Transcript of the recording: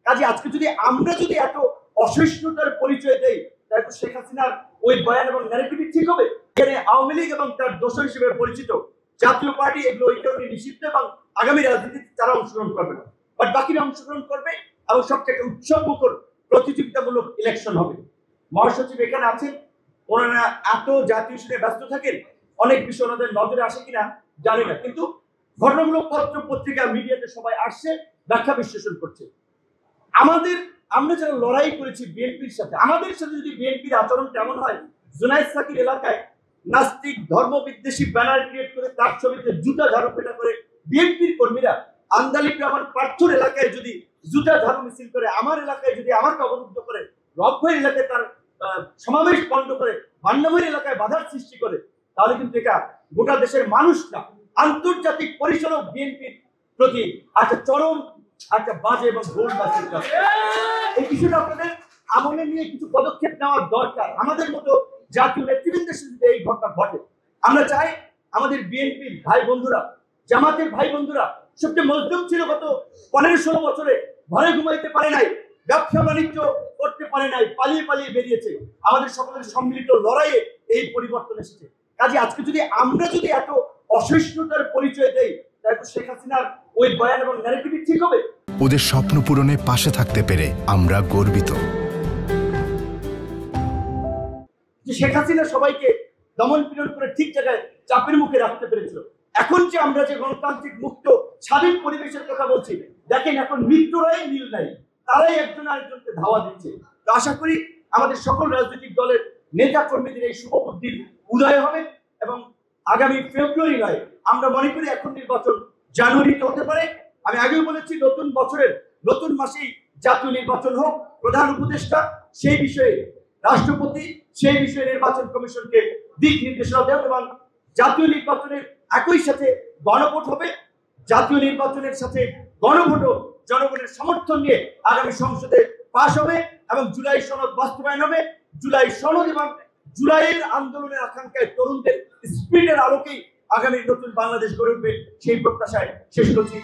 কাজে আজকে আমরা যদি এত অসহিষ্ণুতার পরিচয় দেই, তাহলে তো শেখ হাসিনার ওই বয়ান এবং ন্যারেটিভ ঠিক হবে। এখানে আওয়ামী লীগ এবং তার দোসর হিসেবে পরিচিত জাতীয় পার্টি এগুলো ওই কারণে নিষিদ্ধ এবং আগামী রাজনীতিতে তারা অংশগ্রহণ করবে না, বাট বাকিরা অংশগ্রহণ করবে এবং সবচেয়ে উৎসবমুখর প্রতিযোগিতামূলক ইলেকশন হবে। মহাসচিব এখানে আছেন, ওনারা এত জাতীয় ইস্যুতে ব্যস্ত থাকেন, অনেক বিষয় ওনাদের নজরে আসে কিনা জানি না, কিন্তু ঘটনাগুলো পত্র পত্রিকা মিডিয়াতে সবাই আসছে, ব্যাখ্যা বিশ্লেষণ করছে। আমরা যারা লড়াই করেছি বিএনপির সাথে, আমাদের সাথে যদি বিএনপির আচরণ কেমন হয়, জুনায়েদ সাকির এলাকায় নাস্তিক ধর্ম বিদ্বেষী ব্যানার ক্রিয়েট করে তার ছবিতে জুতা ঝাড়ু পেটা করে বিএনপির কর্মীরা আন্দালিক রহমান পার্থর এলাকায় যদি জুতা ঝাড়ু মিছিল করে, আমার এলাকায় যদি আমাকে অবরুদ্ধ করে, রকভের এলাকায় তার সমাবেশ বন্ধ করে, বান্নামের এলাকায় বাধার সৃষ্টি করে, তাহলে কিন্তু এটা গোটা দেশের মানুষ না, আন্তর্জাতিক পরিসরও বিএনপির প্রতি একটা চরম একটা বাজে এবং ভুল মেসেজ যাচ্ছে। এই বিষয়টা আপনাদের আমলে নিয়ে কিছু পদক্ষেপ নেওয়ার দরকার। আমাদের মতো জাতীয় নেতৃবৃন্দের সাথে এই ঘটনা ঘটে, আমরা চাই আমাদের বিএনপির ভাই বন্ধুরা, জামাতের ভাই বন্ধুরা সবচেয়ে মজলুম ছিল গত 15-16 বছরে, ঘরে ঘুমাইতে পারে নাই, ব্যবসা বাণিজ্য করতে পারে নাই, পালিয়ে পালিয়ে বেরিয়েছে। আমাদের সকলের সম্মিলিত লড়াইয়ে এই পরিবর্তন এসেছে। কাজে আজকে আমরা এত অসহিষ্ণুতার পরিচয় দেই, তাহলে তো শেখ হাসিনার ওই বয়ান এবং ন্যারেটিভ ঠিক হবে। ওদের স্বপ্ন পূরণে পাশে থাকতে পেরে আমরা গর্বিত। যে শেখ হাসিনা সবাইকে দমন পীড়ন করে ঠিক জায়গায় চাপের মুখে রাখতে পেরেছিল। এখন যে আমরা যে গণতান্ত্রিক মুক্ত স্বাধীন পরিবেশের কথা বলছি, দেখেন এখন মৃত্যুরাই মিল নাই, তারাই একজন আরেকজনকে ধাওয়া দিচ্ছে। তো আশা করি আমাদের সকল রাজনৈতিক দলের নেতা কর্মীদের এই শুভ বুদ্ধির উদয় হবে এবং আগামী ফেব্রুয়ারি নয়, আমরা মনে করি এখন নির্বাচন জানুয়ারিতে হতে পারে। আমি আগেও বলেছি নতুন বছরের নতুন মাসেই জাতীয় নির্বাচন হোক, প্রধান উপদেষ্টা সেই বিষয়ে, রাষ্ট্রপতি সেই বিষয়ে নির্বাচন কমিশনকে দিক নির্দেশনা দেন এবং জাতীয় নির্বাচনের একই সাথে গণভোট হবে। জাতীয় নির্বাচনের সাথে গণভোটও জনগণের সমর্থন নিয়ে আগামী সংসদে পাশ হবে এবং জুলাই সনদ বাস্তবায়ন হবে। জুলাই সনদ এবং জুলাইয়ের আন্দোলনের আকাঙ্ক্ষায় তরুণদের স্পিরিটের আলোকেই আগামী নতুন বাংলাদেশ গড়ে উঠবে, সেই প্রত্যাশায় শেষ করছি।